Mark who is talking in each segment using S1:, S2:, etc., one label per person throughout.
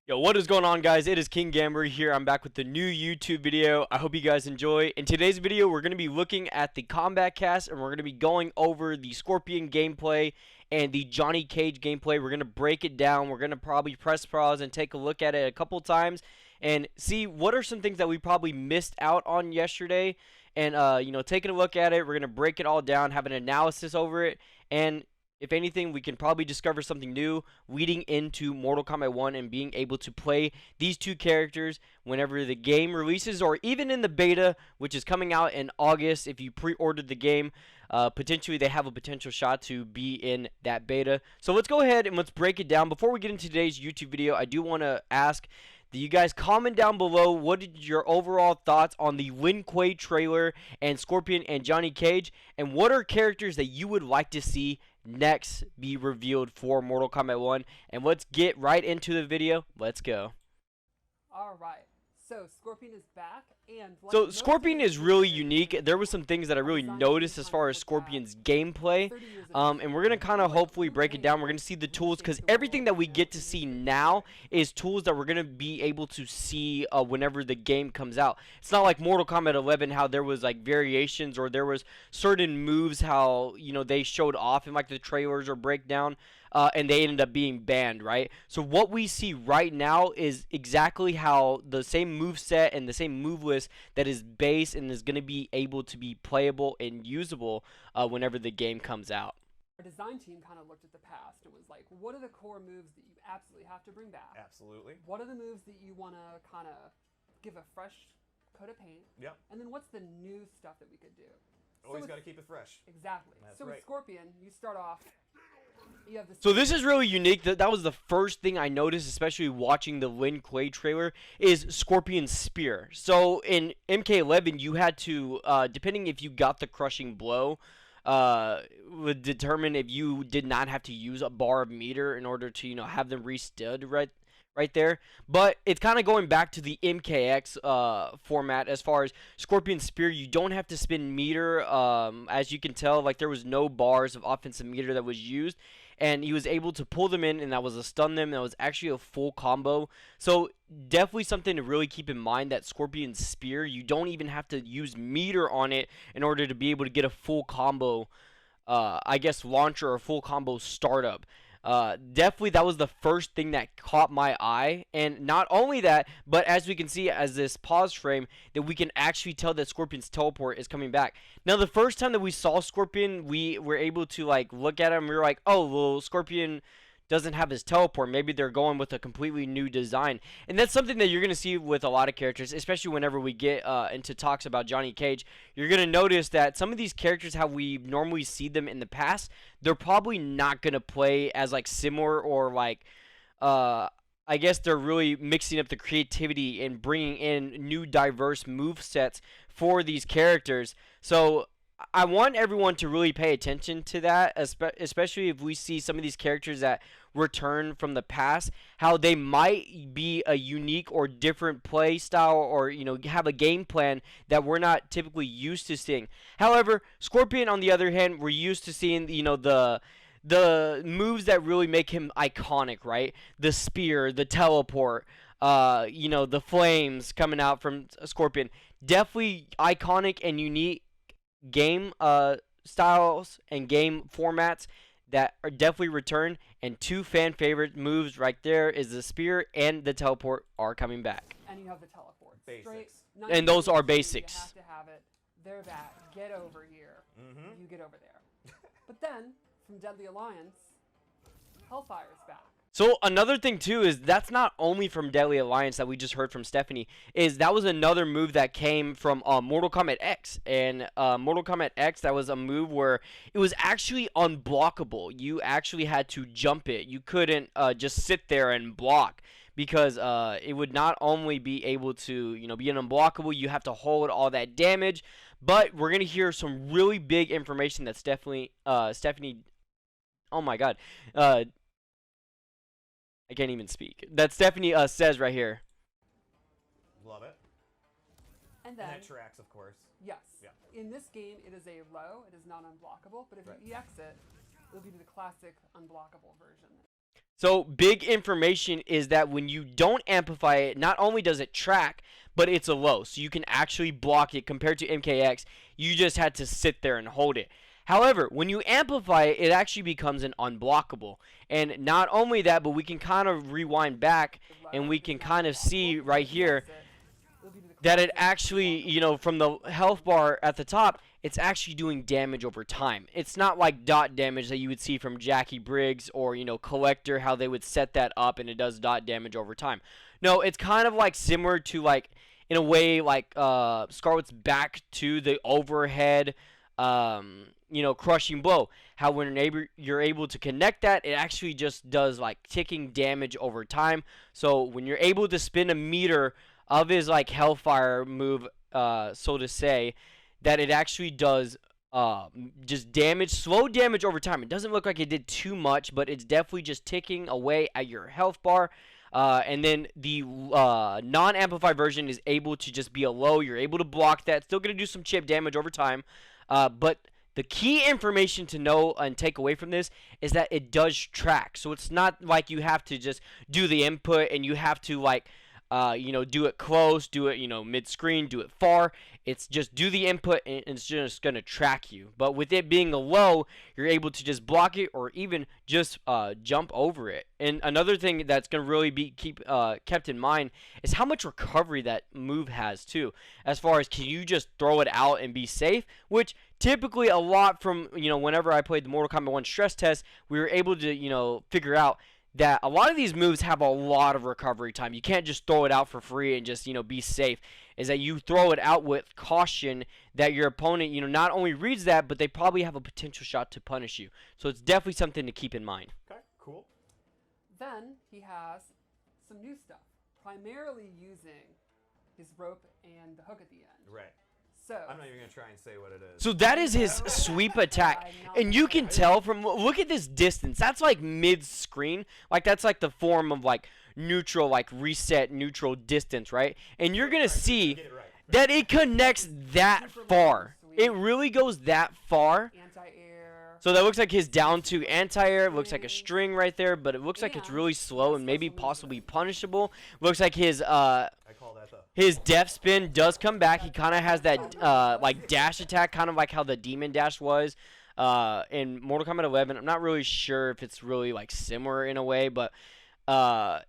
S1: Yo, what is going on, guys? It is King Gambler here. I'm back with the new YouTube video. I hope you guys enjoy. In today's video, we're going to be looking at the Kombat cast, and we're going to be going over the Scorpion gameplay and the Johnny Cage gameplay. We're going to break it down. We're going to probably press pause and take a look at it a couple times and see what are some things that we probably missed out on yesterday. And, taking a look at it, we're going to break it all down, have an analysis over it, and if anything, we can probably discover something new leading into Mortal Kombat 1 and being able to play these two characters whenever the game releases, or even in the beta, which is coming out in August. If you pre-ordered the game, potentially they have a potential shot to be in that beta. So let's go ahead and let's break it down. Before we get into today's YouTube video, I do want to ask that you guys comment down below what is your overall thoughts on the Lin Kuei trailer and Scorpion and Johnny Cage, and what are characters that you would like to see next be revealed for Mortal Kombat 1. And let's get right into the video. Let's go.
S2: Alright, so Scorpion is back, and
S1: so Scorpion is really unique. There was some things that I really noticed as far as Scorpion's gameplay, and we're going to kind of hopefully break it down. We're going to see the tools, because everything that we get to see now is tools that we're going to be able to see whenever the game comes out. It's not like Mortal Kombat 11, how there was like variations, or there was certain moves how, they showed off in like the trailers or breakdown. And they ended up being banned, right? So what we see right now is exactly how the same move set and the same move list that is base and is going to be able to be playable and usable whenever the game comes out.
S2: Our design team kind of looked at the past and was like, what are the core moves that you absolutely have to bring back?
S3: Absolutely.
S2: What are the moves that you want to kind of give a fresh coat of paint?
S3: Yep.
S2: And then what's the new stuff that we could do?
S3: Always got to keep it fresh.
S2: Exactly.
S3: That's
S2: so
S3: right.
S2: With Scorpion, you start off.
S1: So this is really unique. That was the first thing I noticed, especially watching the Lin Kuei trailer, is Scorpion's spear. So in MK11, you had to, depending if you got the crushing blow, would determine if you did not have to use a bar of meter in order to, have them restood right there. But it's kind of going back to the MKX format as far as Scorpion Spear. You don't have to spend meter. As you can tell, like there was no bars of offensive meter that was used, and he was able to pull them in, and that was a stun them. That was actually a full combo. So definitely something to really keep in mind, that Scorpion Spear, you don't even have to use meter on it in order to be able to get a full combo, I guess, launcher or full combo startup. Definitely that was the first thing that caught my eye. And not only that, but as we can see as this pause frame, that we can actually tell that Scorpion's teleport is coming back. Now the first time that we saw Scorpion, we were able to like look at him, we were like, oh well, Scorpion doesn't have his teleport. Maybe they're going with a completely new design. And that's something that you're going to see with a lot of characters, especially whenever we get into talks about Johnny Cage. You're going to notice that some of these characters, how we normally see them in the past, they're probably not going to play as like similar, or like I guess they're really mixing up the creativity and bringing in new diverse move sets for these characters. So I want everyone to really pay attention to that, especially if we see some of these characters that return from the past, how they might be a unique or different play style, or have a game plan that we're not typically used to seeing. However, Scorpion, on the other hand, we're used to seeing the moves that really make him iconic, right? The spear, the teleport, the flames coming out from Scorpion. Definitely iconic and unique game styles and game formats that are definitely return, and two fan favorite moves right there is the spear and the teleport are coming back.
S2: And you have the teleport.
S3: Basics.
S1: And those are basics.
S2: You have to have it. They're back. Get over here. You get over there. But then, from Deadly Alliance, Hellfire's back.
S1: So another thing too is that's not only from Deadly Alliance that we just heard from Stephanie, is that was another move that came from Mortal Kombat X. And Mortal Kombat X, that was a move where it was actually unblockable. You actually had to jump it. You couldn't just sit there and block, because it would not only be able to be an unblockable, you have to hold all that damage. But we're gonna hear some really big information that Stephanie, oh my god, I can't even speak, that Stephanie says right here.
S3: Love it.
S2: And then
S3: that tracks, of course.
S2: Yes.
S3: Yeah.
S2: In this game, it is a low. It is not unblockable. But if you EX it, it'll be the classic unblockable version.
S1: So big information is that when you don't amplify it, not only does it track, but it's a low. So you can actually block it compared to MKX. You just had to sit there and hold it. However, when you amplify it, it actually becomes an unblockable. And not only that, but we can kind of rewind back and we can kind of see right here that it actually, you know, from the health bar at the top, it's actually doing damage over time. It's not like dot damage that you would see from Jackie Briggs or, you know, Collector, how they would set that up and it does dot damage over time. No, it's kind of like similar to, like, in a way, like Scarlet's back to the overhead, you know, crushing blow. How when you're able to connect that, it actually just does like ticking damage over time. So when you're able to spin a meter of his like Hellfire move, so to say, that it actually does just damage, slow damage over time. It doesn't look like it did too much, but it's definitely just ticking away at your health bar. And then the non-amplified version is able to just be a low. You're able to block that. Still going to do some chip damage over time. But the key information to know and take away from this is that it does track. So it's not like you have to just do the input and you have to like, you know, do it close, do it, you know, mid-screen, do it far. It's just do the input and it's just going to track you. But with it being a low, you're able to just block it or even just jump over it. And another thing that's going to really be kept in mind is how much recovery that move has too. As far as can you just throw it out and be safe, which typically a lot from, you know, whenever I played the Mortal Kombat 1 stress test, we were able to, you know, figure out that a lot of these moves have a lot of recovery time. You can't just throw it out for free and just, you know, be safe. Is that you throw it out with caution that your opponent, you know, not only reads that, but they probably have a potential shot to punish you. So it's definitely something to keep in mind.
S3: Okay, cool.
S2: Then he has some new stuff, primarily using his rope and the hook at the end.
S3: Right.
S2: So
S3: I'm not even going to try and say what it is.
S1: So that is his sweep attack. And you can tell from, look at this distance. That's like mid-screen. Like that's like the form of like neutral, like reset neutral distance, right? And you're going to see that it connects that far. It really goes that far.
S2: Anti-air.
S1: So that looks like his down to anti-air. Looks like a string right there, but it looks like it's really slow and maybe possibly punishable. Looks like his his def spin does come back. He kind of has that like dash attack, kind of like how the demon dash was in Mortal Kombat 11. I'm not really sure if it's really like similar in a way, but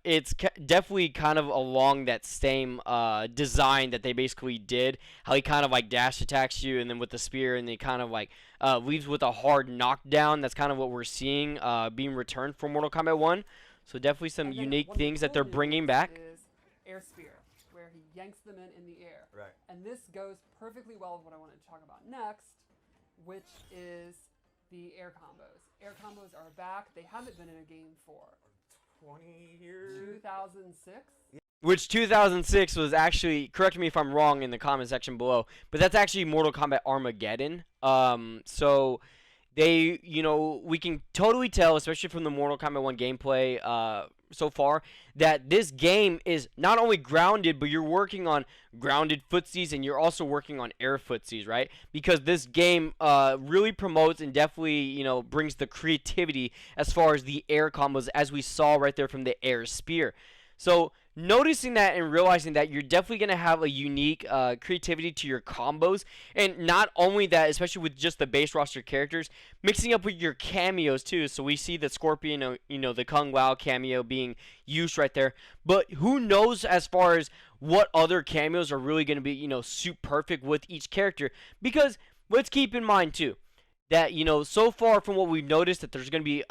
S1: it's definitely kind of along that same design that they basically did. How he kind of like dash attacks you, and then with the spear, and he kind of like leaves with a hard knockdown. That's kind of what we're seeing being returned from Mortal Kombat 1. So definitely some unique things that they're bringing back.
S2: Is air spear, where he yanks them in the air.
S3: Right.
S2: And this goes perfectly well with what I wanted to talk about next, which is the air combos. Air combos are back. They haven't been in a game for
S3: 20 years.
S2: 2006.
S1: Which 2006 was actually, correct me if I'm wrong in the comment section below, but that's actually Mortal Kombat Armageddon. So they, you know, we can totally tell, especially from the Mortal Kombat 1 gameplay so far, that this game is not only grounded, but you're working on grounded footsies and you're also working on air footsies, right? Because this game really promotes and definitely, you know, brings the creativity as far as the air combos, as we saw right there from the air spear. So noticing that and realizing that you're definitely going to have a unique creativity to your combos. And not only that, especially with just the base roster characters, mixing up with your cameos too. So we see the Scorpion, you know, the Kung Lao cameo being used right there. But who knows as far as what other cameos are really going to be, you know, suit perfect with each character. Because let's keep in mind too, that, you know, so far from what we've noticed, that there's going to be,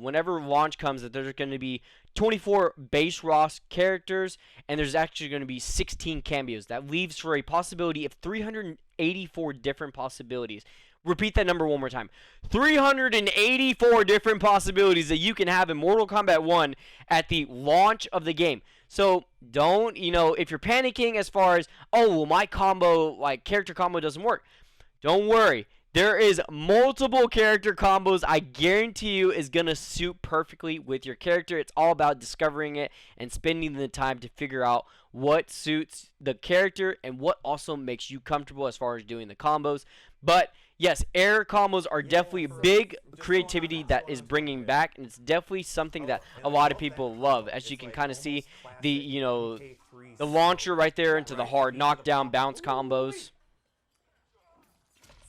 S1: whenever launch comes, that there's going to be 24 base ROS characters, and there's actually going to be 16 cameos. That leaves for a possibility of 384 different possibilities. Repeat that number one more time. 384 different possibilities that you can have in Mortal Kombat 1 at the launch of the game. So don't, you know, if you're panicking as far as, oh, well, my combo, like character combo doesn't work, don't worry. There is multiple character combos I guarantee you is going to suit perfectly with your character. It's all about discovering it and spending the time to figure out what suits the character and what also makes you comfortable as far as doing the combos. But yes, air combos are definitely big creativity that is bringing back, and it's definitely something that a lot of people love. As you can kind of see, the the launcher right there into the hard knockdown bounce combos.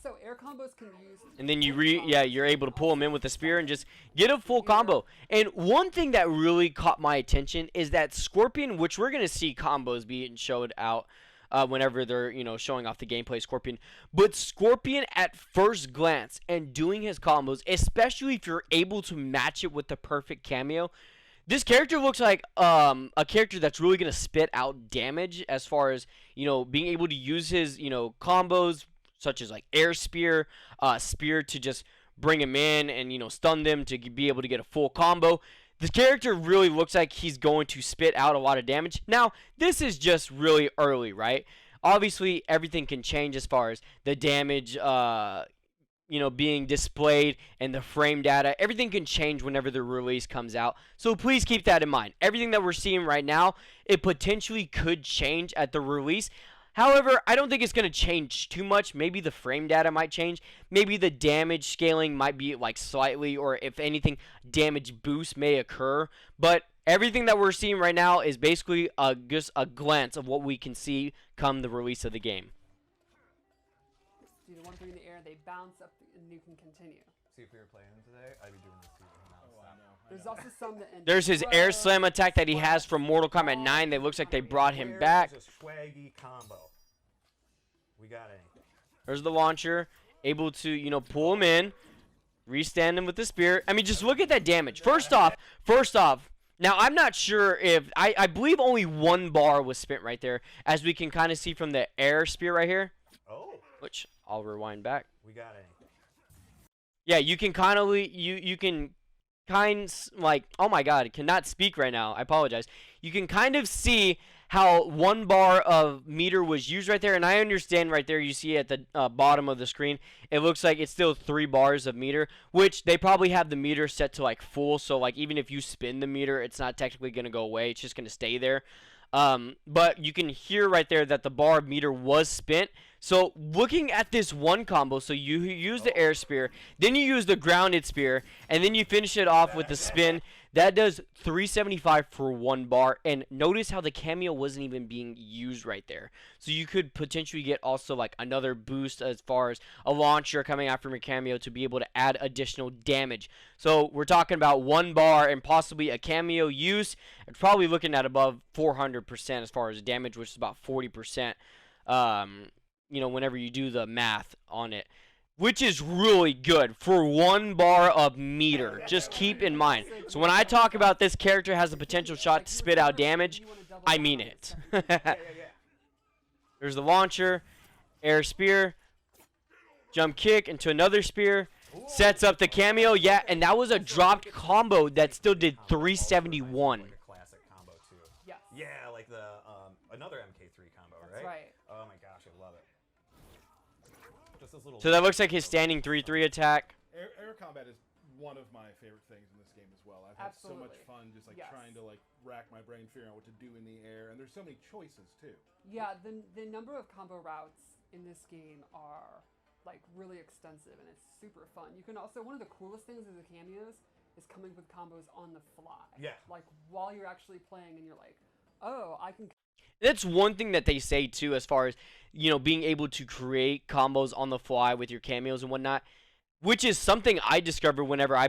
S2: So air combos can use.
S1: And then you're able to pull them in with the spear and just get a full combo. And one thing that really caught my attention is that Scorpion, which we're gonna see combos being showed out whenever they're showing off the gameplay Scorpion. But Scorpion at first glance and doing his combos, especially if you're able to match it with the perfect cameo. This character looks like a character that's really gonna spit out damage as far as being able to use his combos such as like air spear, spear to just bring him in and stun them to be able to get a full combo. This character really looks like he's going to spit out a lot of damage. Now, this is just really early, right? Obviously, everything can change as far as the damage, being displayed and the frame data. Everything can change whenever the release comes out. So please keep that in mind. Everything that we're seeing right now, it potentially could change at the release. However, I don't think it's going to change too much. Maybe the frame data might change. Maybe the damage scaling might be like slightly, or if anything, damage boost may occur. But everything that we're seeing right now is basically just a glance of what we can see come the release of the game.
S2: Do the one thing in the air, they bounce up and you can continue.
S3: See, if we were playing today, I'd be doing this too.
S2: There's also some that end.
S1: There's his air slam attack that he has from Mortal Kombat 9. That looks like they brought him back.
S3: There's a swaggy combo. We got anything.
S1: There's the launcher, able to pull him in, restand him with the spear. I mean, just look at that damage. First off, now I'm not sure if I believe only one bar was spent right there, as we can kind of see from the air spear right here.
S3: Oh.
S1: Which I'll rewind back.
S3: We got anything.
S1: Yeah, you can kind of like, oh my god, I cannot speak right now. I apologize. You can kind of see how one bar of meter was used right there, and I understand right there. You see at the bottom of the screen, it looks like it's still 3 bars of meter, which they probably have the meter set to like full. So like even if you spin the meter, it's not technically gonna go away. It's just gonna stay there. But you can hear right there that the bar of meter was spent. So looking at this one combo, so you use the air spear, then you use the grounded spear, and then you finish it off with the spin. That does 375 for 1 bar, and notice how the cameo wasn't even being used right there. So you could potentially get also like another boost as far as a launcher coming after a cameo to be able to add additional damage. So we're talking about 1 bar and possibly a cameo use, and probably looking at above 400% as far as damage, which is about 40%. Whenever you do the math on it, which is really good for 1 bar of meter. Just keep in mind. So when I talk about this character has the potential shot to spit out damage, I mean it. There's the launcher, air spear, jump kick into another spear, sets up the cameo. Yeah, and that was a dropped combo that still did 371.
S3: Like a classic combo too.
S2: Yes.
S3: Yeah, like the another MK3 combo, right?
S2: That's right.
S3: Oh my gosh, I love it. Just this little.
S1: So that looks like his standing 3-3 attack.
S4: Air combat is one of my favorite things in this game as well. I've had so much fun just trying to rack my brain figuring out what to do in the air, and there's so many choices too.
S2: Yeah, the number of combo routes in this game are like really extensive, and it's super fun. You can also, one of the coolest things is the cameos is coming with combos on the fly.
S3: Yeah.
S2: Like while you're actually playing, and you're like, oh, I can.
S1: That's one thing that they say too, as far as being able to create combos on the fly with your cameos and whatnot, which is something I discovered whenever I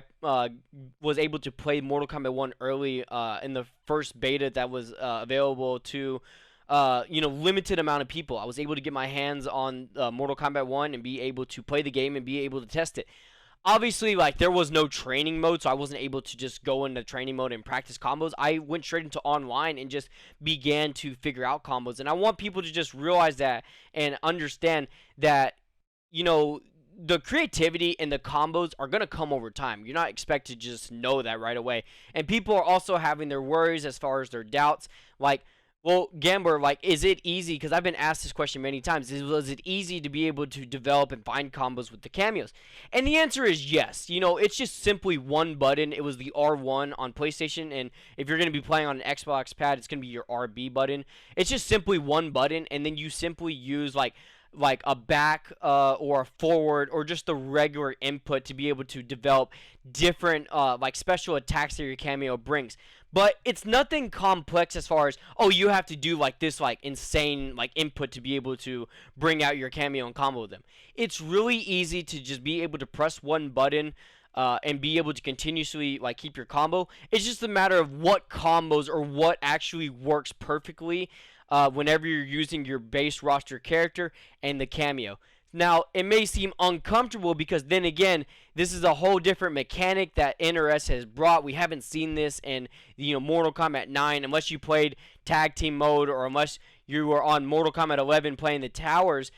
S1: was able to play Mortal Kombat 1 early in the first beta that was available to limited amount of people. I was able to get my hands on Mortal Kombat 1 and be able to play the game and be able to test it. Obviously, there was no training mode, so I wasn't able to just go into training mode and practice combos. I went straight into online and just began to figure out combos. And I want people to just realize that and understand that, the creativity and the combos are going to come over time. You're not expected to just know that right away. And people are also having their worries as far as their doubts. Well, Gambler, is it easy? Because I've been asked this question many times. Was it easy to be able to develop and find combos with the cameos? And the answer is yes. It's just simply one button. It was the R1 on PlayStation, and if you're going to be playing on an Xbox pad, it's going to be your RB button. It's just simply one button, and then you simply use, like a back or a forward or just the regular input to be able to develop different like special attacks that your cameo brings. But it's nothing complex as far as, oh, you have to do like this like insane like input to be able to bring out your cameo and combo them. It's really easy to just be able to press one button and be able to continuously like keep your combo. It's just a matter of what combos or what actually works perfectly whenever you're using your base roster character and the cameo. Now, it may seem uncomfortable because then again, this is a whole different mechanic that NRS has brought. We haven't seen this in Mortal Kombat 9 unless you played tag team mode or unless you were on Mortal Kombat 11 playing the towers.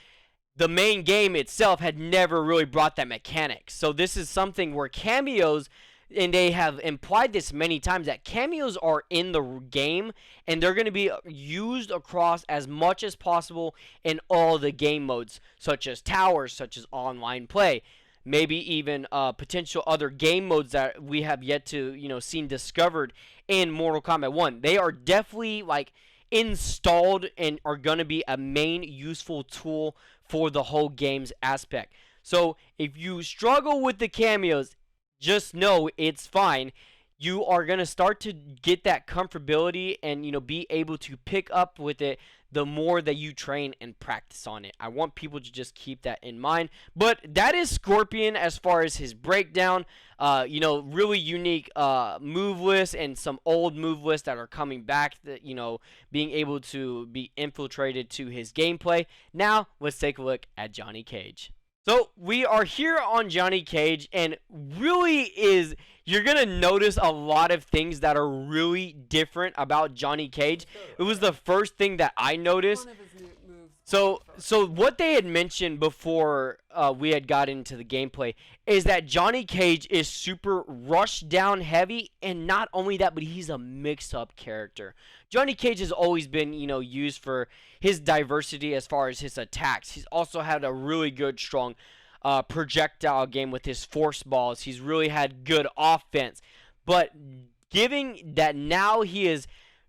S1: The main game itself had never really brought that mechanic. So this is something where cameos, and they have implied this many times, that cameos are in the game and they're going to be used across as much as possible in all the game modes, such as towers, such as online play, maybe even potential other game modes that we have yet to seen discovered in Mortal Kombat 1. They are definitely like installed and are going to be a main useful tool for the whole game's aspect. So if you struggle with the cameos, just know it's fine. You are going to start to get that comfortability and be able to pick up with it the more that you train and practice on it. I want people to just keep that in mind. But that is Scorpion as far as his breakdown. Really unique move list and some old move lists that are coming back that, being able to be infiltrated to his gameplay. Now, let's take a look at Johnny Cage. So, we are here on Johnny Cage, and you're going to notice a lot of things that are really different about Johnny Cage. It was the first thing that I noticed. So what they had mentioned before we had got into the gameplay is that Johnny Cage is super rush down heavy, and not only that, but he's a mix-up character. Johnny Cage has always been, used for his diversity as far as his attacks. He's also had a really good, strong projectile game with his force balls. He's really had good offense. But giving that now he is,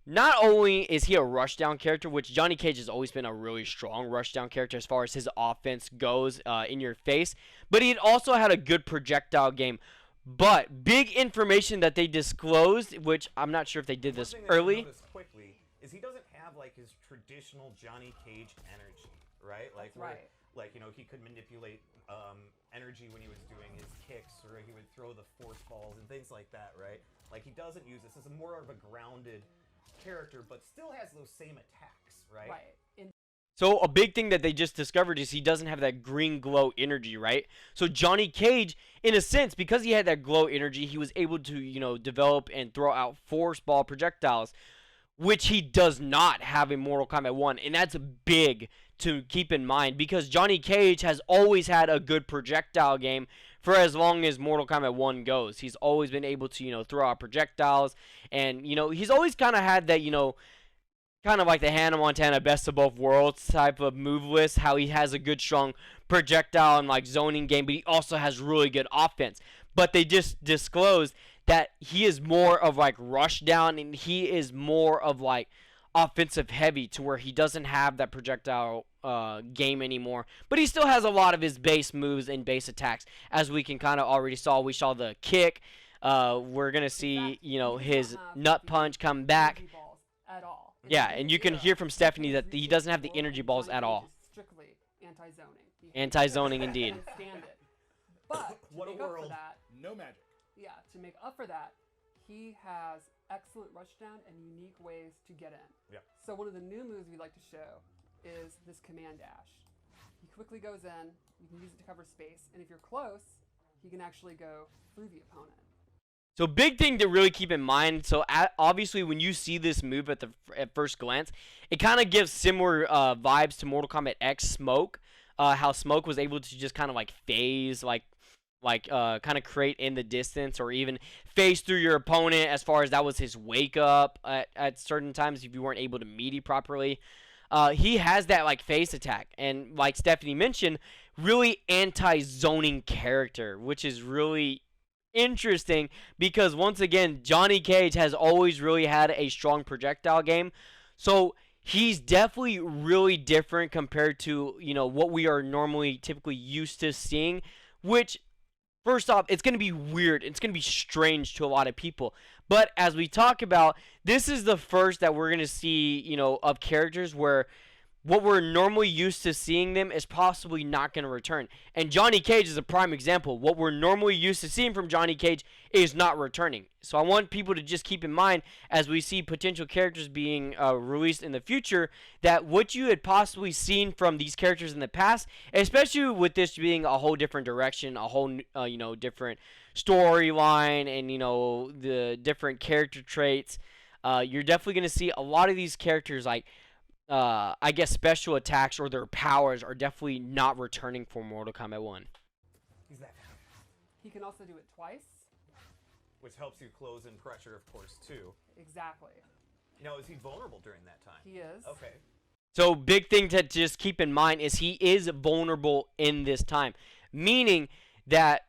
S1: not only is he a rushdown character, which Johnny Cage has always been a really strong rushdown character as far as his offense goes in your face, but he also had a good projectile game. But big information that they disclosed, which I'm not sure if they did this early.
S3: Quickly is he doesn't have like his traditional Johnny Cage energy, right? Like,
S2: right.
S3: Like he could manipulate energy when he was doing his kicks, or he would throw the force balls and things like that, right? Like he doesn't use this as more of a grounded character, but still has those same attacks, right?
S2: Right.
S1: So a big thing that they just discovered is he doesn't have that green glow energy, right? So Johnny Cage, in a sense, because he had that glow energy, he was able to, develop and throw out force ball projectiles, which he does not have in Mortal Kombat 1. And that's big to keep in mind because Johnny Cage has always had a good projectile game for as long as Mortal Kombat 1 goes. He's always been able to, throw out projectiles. And, he's always kind of had that, kind of like the Hannah Montana best of both worlds type of move list, how he has a good, strong projectile and like zoning game, but he also has really good offense. But they just disclosed that he is more of like rush down and he is more of like offensive heavy to where he doesn't have that projectile game anymore. But he still has a lot of his base moves and base attacks, as we can kind of already saw. We saw the kick. We're going to see, his nut punch come back.
S2: At all.
S1: Yeah, and you can hear from Stephanie that he doesn't have the energy balls at all.
S2: Strictly anti-zoning.
S1: Anti-zoning indeed.
S2: Stand it. But
S3: what a
S2: make up for
S3: world.
S2: that,
S4: No magic.
S2: yeah, to make up for that, he has excellent rushdown and unique ways to get in.
S3: Yeah.
S2: So one of the new moves we like to show is this command dash. He quickly goes in, you can use it to cover space, and if you're close, he can actually go through the opponent.
S1: So big thing to really keep in mind. So obviously when you see this move at first glance, it kind of gives similar vibes to Mortal Kombat X Smoke. How Smoke was able to just kind of like phase, like kind of create in the distance, or even phase through your opponent, as far as that was his wake up at certain times if you weren't able to melee properly. He has that like phase attack, and like Stephanie mentioned, really anti-zoning character, which is really interesting because once again Johnny Cage has always really had a strong projectile game, so he's definitely really different compared to, what we are normally typically used to seeing, which first off, it's going to be weird. It's going to be strange to a lot of people. But as we talk about, this is the first that we're going to see, of characters where what we're normally used to seeing them is possibly not going to return. And Johnny Cage is a prime example. What we're normally used to seeing from Johnny Cage is not returning. So I want people to just keep in mind as we see potential characters being released in the future that what you had possibly seen from these characters in the past, especially with this being a whole different direction, a whole different storyline, and the different character traits, you're definitely going to see a lot of these characters like I guess special attacks or their powers are definitely not returning for Mortal Kombat 1.
S3: He's that fast.
S2: He can also do it twice.
S3: Which helps you close in pressure, of course, too.
S2: Exactly.
S3: Now, is he vulnerable during that time?
S2: He is.
S3: Okay.
S1: So big thing to just keep in mind is he is vulnerable in this time. Meaning that,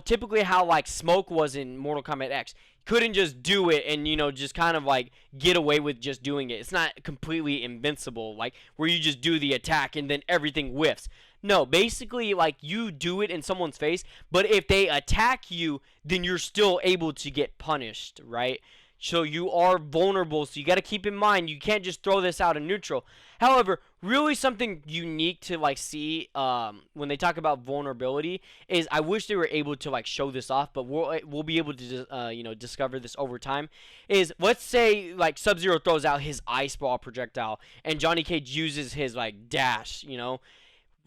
S1: typically how like Smoke was in Mortal Kombat X. Couldn't just do it and just kind of like get away with just doing it. It's not completely invincible like where you just do the attack and then everything whiffs. No, basically like you do it in someone's face, but if they attack you, then you're still able to get punished, right? So you are vulnerable, so you got to keep in mind you can't just throw this out in neutral. However, really something unique to like see when they talk about vulnerability is I wish they were able to like show this off, but we'll be able to discover this over time. Is let's say like Sub-Zero throws out his ice ball projectile and Johnny Cage uses his like dash,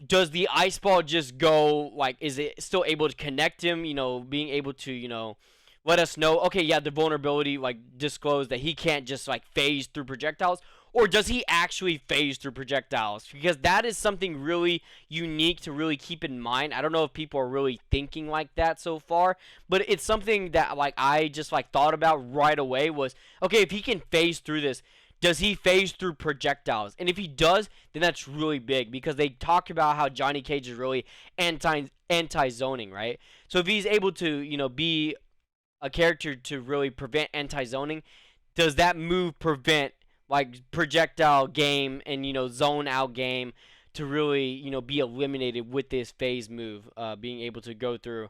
S1: does the ice ball just go like is it still able to connect him, being able to let us know, okay, yeah, the vulnerability, like, disclose that he can't just, like, phase through projectiles, or does he actually phase through projectiles? Because that is something really unique to really keep in mind. I don't know if people are really thinking like that so far, but it's something that, like, I just, like, thought about right away was, okay, if he can phase through this, does he phase through projectiles? And if he does, then that's really big, because they talk about how Johnny Cage is really anti-zoning, right? So if he's able to, be a character to really prevent anti-zoning, does that move prevent like projectile game and zone out game to really be eliminated with this phase move, being able to go through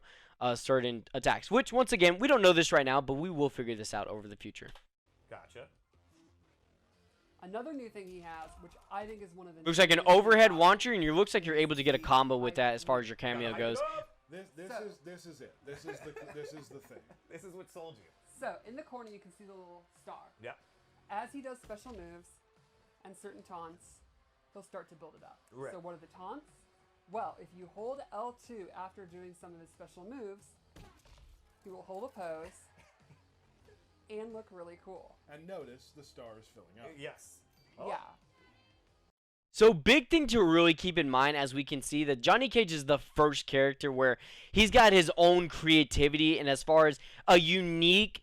S1: certain attacks, which once again we don't know this right now, but we will figure this out over the future.
S3: Gotcha.
S2: Another new thing he has, which I think is one of the
S1: looks like an overhead launcher, and it looks like you're able to get a combo with that as far as your cameo goes.
S4: This is it. This is the thing.
S3: This is what sold you.
S2: So in the corner you can see the little star.
S3: Yeah.
S2: As he does special moves and certain taunts, he'll start to build it up.
S3: Right.
S2: So what are the taunts? Well, if you hold L2 after doing some of his special moves, he will hold a pose and look really cool.
S4: And notice the star is filling up.
S3: Yes. Oh.
S2: Yeah.
S1: So big thing to really keep in mind, as we can see, that Johnny Cage is the first character where he's got his own creativity, and as far as a unique,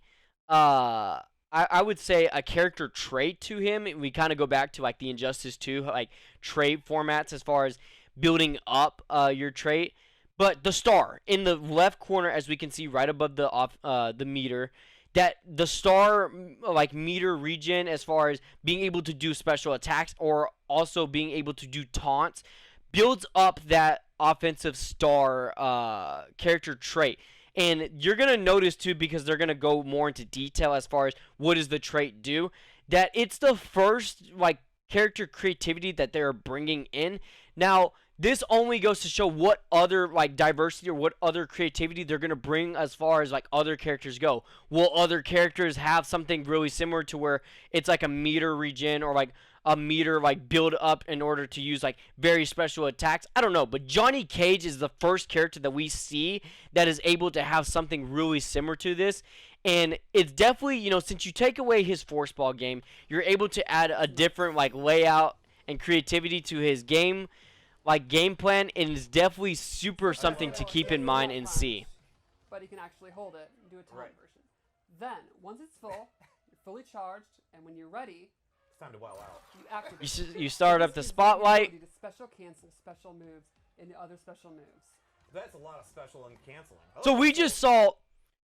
S1: I would say a character trait to him. We kind of go back to like the Injustice 2 like trait formats as far as building up your trait. But the star in the left corner, as we can see right above the meter, that the star like meter regen as far as being able to do special attacks or also being able to do taunts builds up that offensive star character trait. And you're going to notice too, because they're going to go more into detail as far as what does the trait do, that it's the first like character creativity that they're bringing in. Now, this only goes to show what other like diversity or what other creativity they're going to bring as far as like other characters go. Will other characters have something really similar to where it's like a meter regen or like a meter like build up in order to use like very special attacks? I don't know, but Johnny Cage is the first character that we see that is able to have something really similar to this. And it's definitely, since you take away his force ball game, you're able to add a different like layout and creativity to his game plan, and it's definitely super something to keep in mind and see.
S2: But he can actually hold it and do a taunt
S3: Right.
S2: version. Then, once it's full, you're fully charged, and when you're ready,
S3: It's time to wow out.
S2: you activate.
S1: You start up the
S2: This gives you
S1: spotlight.
S2: ability to special cancel special moves and the other special moves.
S3: That's a lot of special and canceling.
S1: So we just saw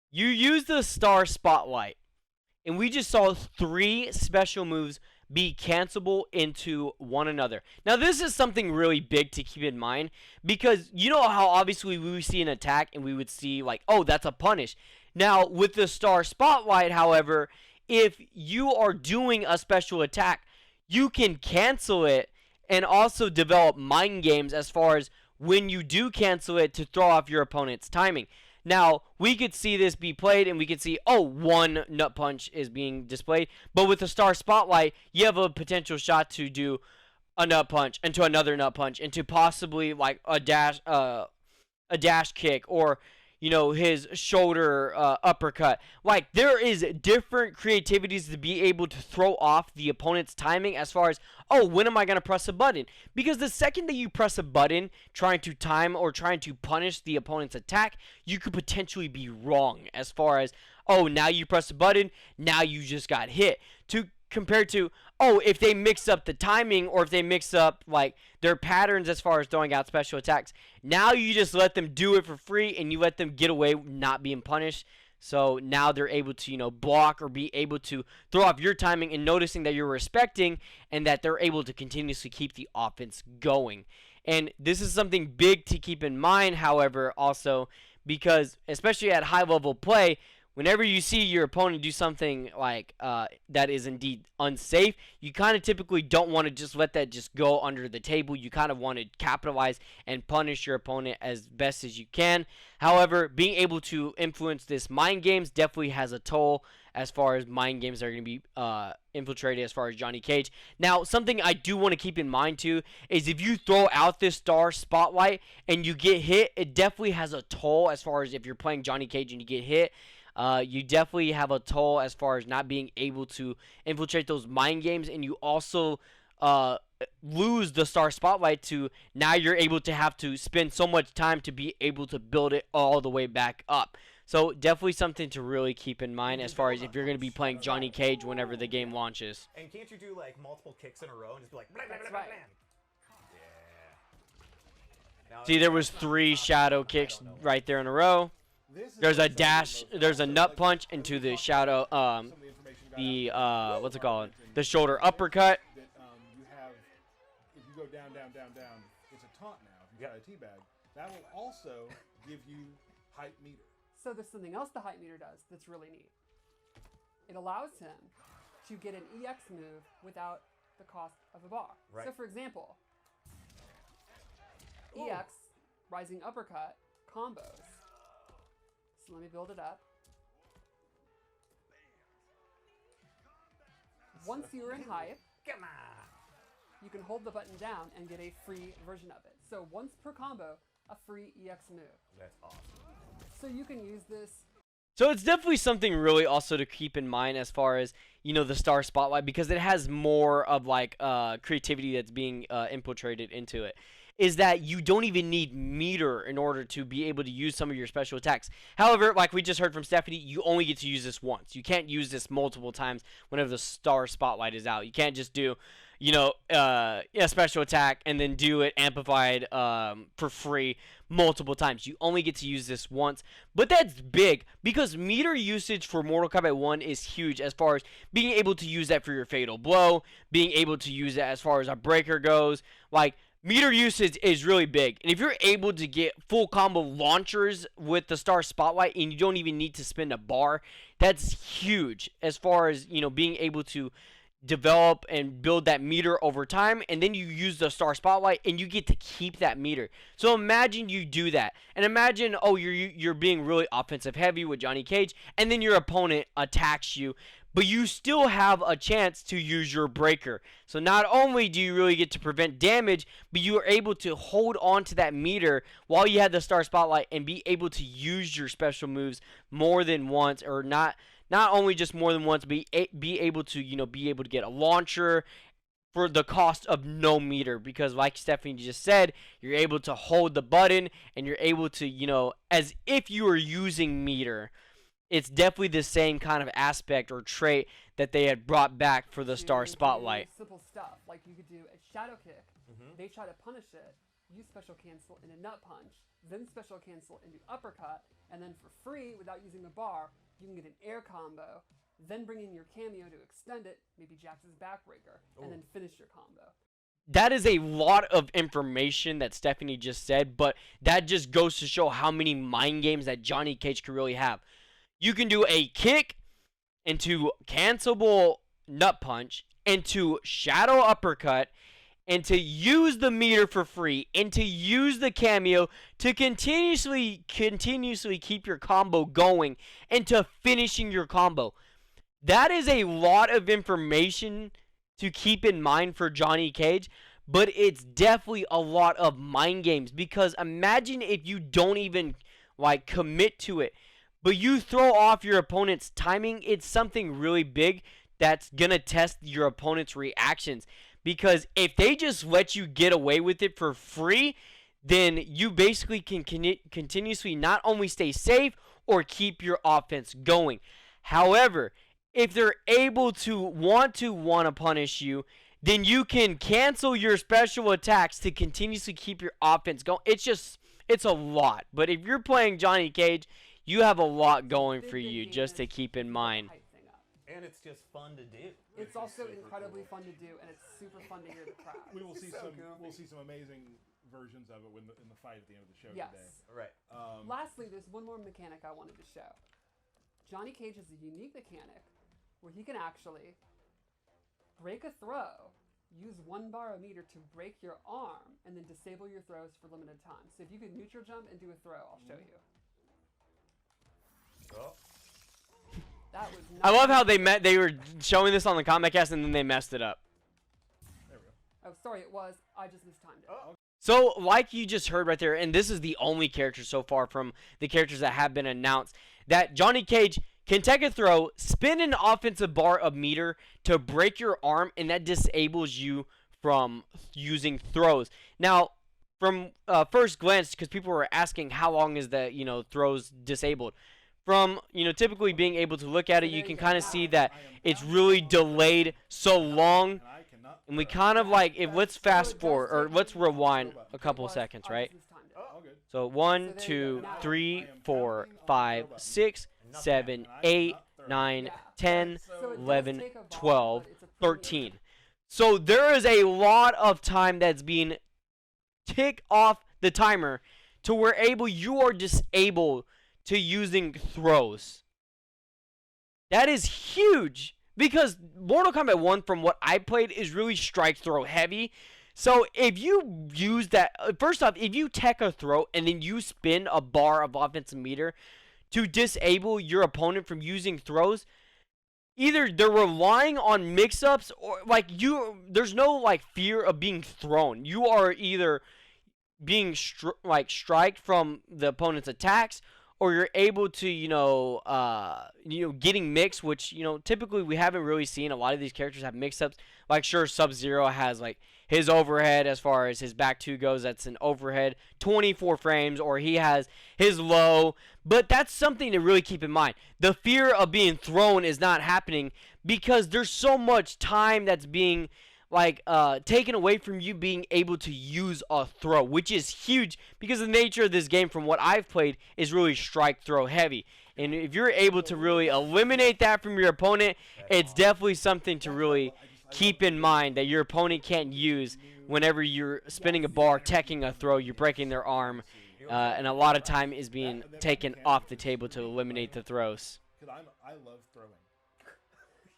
S1: you use the star spotlight. and we just saw 3 special moves be cancelable into one another. Now, this is something really big to keep in mind, because you know how obviously we would see an attack and we would see like, oh, that's a punish. Now, with the Star Spotlight, however, if you are doing a special attack, you can cancel it and also develop mind games as far as when you do cancel it to throw off your opponent's timing. Now, we could see this be played, and we could see, oh, 1 nut punch is being displayed. But with the Star Spotlight, you have a potential shot to do a nut punch into another nut punch into possibly like a dash kick, or his shoulder uppercut. Like, there is different creativities to be able to throw off the opponent's timing as far as, oh, when am I going to press a button? Because the second that you press a button trying to time or trying to punish the opponent's attack, you could potentially be wrong as far as, oh, now you press a button, now you just got hit. Compared to, oh, if they mix up the timing, or if they mix up like their patterns as far as throwing out special attacks, now you just let them do it for free and you let them get away not being punished. So now they're able to block or be able to throw off your timing, and noticing that you're respecting and that they're able to continuously keep the offense going. And this is something big to keep in mind, however, also, because especially at high level play, whenever you see your opponent do something like that is indeed unsafe, you kind of typically don't want to just let that just go under the table. You kind of want to capitalize and punish your opponent as best as you can. However, being able to influence this mind games definitely has a toll as far as mind games are going to be infiltrated as far as Johnny Cage. Now, something I do want to keep in mind too is if you throw out this Star Spotlight and you get hit, it definitely has a toll as far as if you're playing Johnny Cage and you get hit. You definitely have a toll as far as not being able to infiltrate those mind games, and you also lose the Star Spotlight to now you're able to have to spend so much time to be able to build it all the way back up. So definitely something to really keep in mind as far as if you're going to be playing Johnny Cage whenever the game launches.
S3: And can't you do like multiple kicks in a row and just be like, blah, blah, blah, blah, blah. Yeah. Now,
S1: See, there was 3 shadow kicks right there in a row. There's a dash, there's a nut punch into the shadow, what's it called? The shoulder uppercut.
S4: You have, if you go down, down, down, down, it's a taunt now. If you got a teabag, that will also give you hype meter.
S2: So there's something else the hype meter does that's really neat. It allows him to get an EX move without the cost of a bar.
S3: Right.
S2: So for example, EX, rising uppercut, combos. So let me build it up. Once you're in hype,
S3: come on,
S2: you can hold the button down and get a free version of it. So once per combo, a free EX move.
S3: That's awesome.
S2: So you can use this.
S1: So it's definitely something really also to keep in mind as far as, the Star Spotlight, because it has more of like creativity that's being infiltrated into it. Is that you don't even need meter in order to be able to use some of your special attacks. However, like we just heard from Stephanie, you only get to use this once. You can't use this multiple times whenever the Star Spotlight is out. You can't just do, a special attack and then do it amplified for free multiple times. You only get to use this once. But that's big, because meter usage for Mortal Kombat 1 is huge as far as being able to use that for your fatal blow, being able to use it as far as a breaker goes. Like, meter usage is really big, and if you're able to get full combo launchers with the Star Spotlight and you don't even need to spend a bar, that's huge as far as, being able to develop and build that meter over time, and then you use the Star Spotlight and you get to keep that meter. So imagine you do that, and imagine, oh, you're being really offensive heavy with Johnny Cage, and then your opponent attacks you, but you still have a chance to use your breaker. So not only do you really get to prevent damage, but you are able to hold on to that meter while you have the Star Spotlight and be able to use your special moves more than once, or not only just more than once, but be able to get a launcher for the cost of no meter, because like Stephanie just said, you're able to hold the button and you're able to, as if you were using meter. It's definitely the same kind of aspect or trait that they had brought back for the Star Spotlight.
S2: Simple stuff, like you could do a shadow kick. They try to punish it. You special cancel in a nut punch, then special cancel into uppercut, and then for free, without using the bar, you can get an air combo then bring in your cameo to extend it, maybe Jax's backbreaker, and then finish your combo.
S1: That is a lot of information that Stephanie just said, but that just goes to show how many mind games that Johnny Cage can really have. You can do a kick into cancelable nut punch, into shadow uppercut, and to use the meter for free, and to use the cameo to continuously keep your combo going, and to finishing your combo. That is a lot of information to keep in mind for Johnny Cage, but it's definitely a lot of mind games, because imagine if you don't even commit to it, but you throw off your opponent's timing. It's something really big that's gonna test your opponent's reactions, because if they just let you get away with it for free, then you basically can continuously not only stay safe or keep your offense going. However, if they're able to want to punish you, then you can cancel your special attacks to continuously keep your offense going. It's a lot. But if you're playing Johnny Cage, you have a lot going for you just to keep in mind.
S3: And it's just fun to do.
S2: It's also incredibly fun to do, and it's super fun to hear the crowd.
S4: We'll see some amazing versions of it in the fight at the end of the show
S2: yes.
S4: today.
S3: Right.
S2: Lastly, there's one more mechanic I wanted to show. Johnny Cage has a unique mechanic where he can actually break a throw, use 1 bar of meter to break your arm, and then disable your throws for limited time. So if you could neutral jump and do a throw, I'll show you.
S3: Oh.
S2: That was
S1: I love how they were showing this on the Kombat Cast and then they messed it up.
S4: There we go.
S2: Oh, sorry, it was. I just mistimed it.
S3: Oh.
S1: So, like you just heard right there, and this is the only character so far from the characters that have been announced, that Johnny Cage can take a throw, spin an offensive bar of meter to break your arm, and that disables you from using throws. Now, from first glance, because people were asking how long is the throws disabled, from typically being able to look at it, you can kind of see that it's really delayed so long. And we kind of let's fast forward, or let's rewind a couple seconds, right? So 1, 2, 3, 4, 5, 6, 7, 8, 9, 10, 11, 12, 13. So there is a lot of time that's being ticked off the timer to where you are disabled to using throws. That is huge, because Mortal Kombat 1, from what I played, is really strike throw heavy. So if you use that, first off, if you tech a throw and then you spin a bar of offensive meter to disable your opponent from using throws, either they're relying on mix-ups or there's no fear of being thrown. You are either being striked from the opponent's attacks, or you're able to, getting mixed, which, typically we haven't really seen. A lot of these characters have mix-ups. Sure, Sub-Zero has, his overhead as far as his back 2 goes. That's an overhead, 24 frames, or he has his low. But that's something to really keep in mind. The fear of being thrown is not happening because there's so much time that's being taken away from you being able to use a throw, which is huge because the nature of this game, from what I've played, is really strike throw heavy. And if you're able to really eliminate that from your opponent, it's definitely something to really keep in mind that your opponent can't use whenever you're spinning a bar, teching a throw, you're breaking their arm, and a lot of time is being taken off the table to eliminate the throws.
S4: Because I love throwing.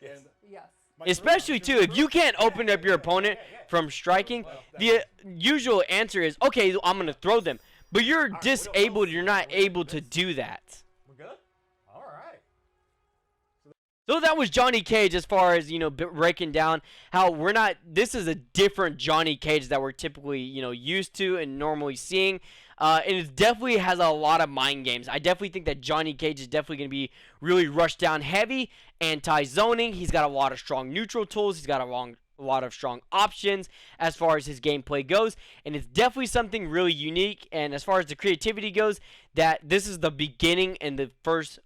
S3: Yes.
S2: Yes.
S1: Especially, too, if you can't open up your opponent from striking, the usual answer is, okay, I'm going to throw them. But you're disabled, you're not able to do that.
S3: We're good? All right.
S1: So that was Johnny Cage as far as, breaking down how this is a different Johnny Cage that we're typically, used to and normally seeing. And it definitely has a lot of mind games. I definitely think that Johnny Cage is definitely going to be really rushed down heavy, anti-zoning. He's got a lot of strong neutral tools. He's got a lot of strong options as far as his gameplay goes. And it's definitely something really unique. And as far as the creativity goes, that this is the beginning and the first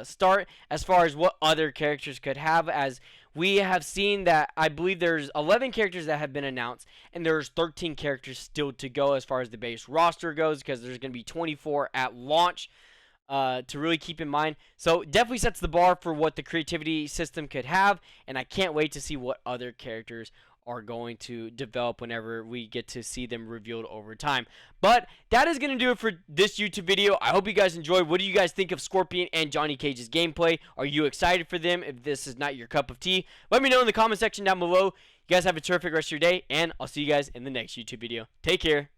S1: start as far as what other characters could have, as we have seen that I believe there's 11 characters that have been announced, and there's 13 characters still to go as far as the base roster goes, because there's going to be 24 at launch. to really keep in mind. So definitely sets the bar for what the creativity system could have, and I can't wait to see what other characters are going to develop whenever we get to see them revealed over time. But that is going to do it for this YouTube video. I hope you guys enjoyed. What do you guys think of Scorpion and Johnny Cage's gameplay? Are you excited for them? If this is not your cup of tea, let me know in the comment section down below. You guys have a terrific rest of your day, and I'll see you guys in the next YouTube video. Take care.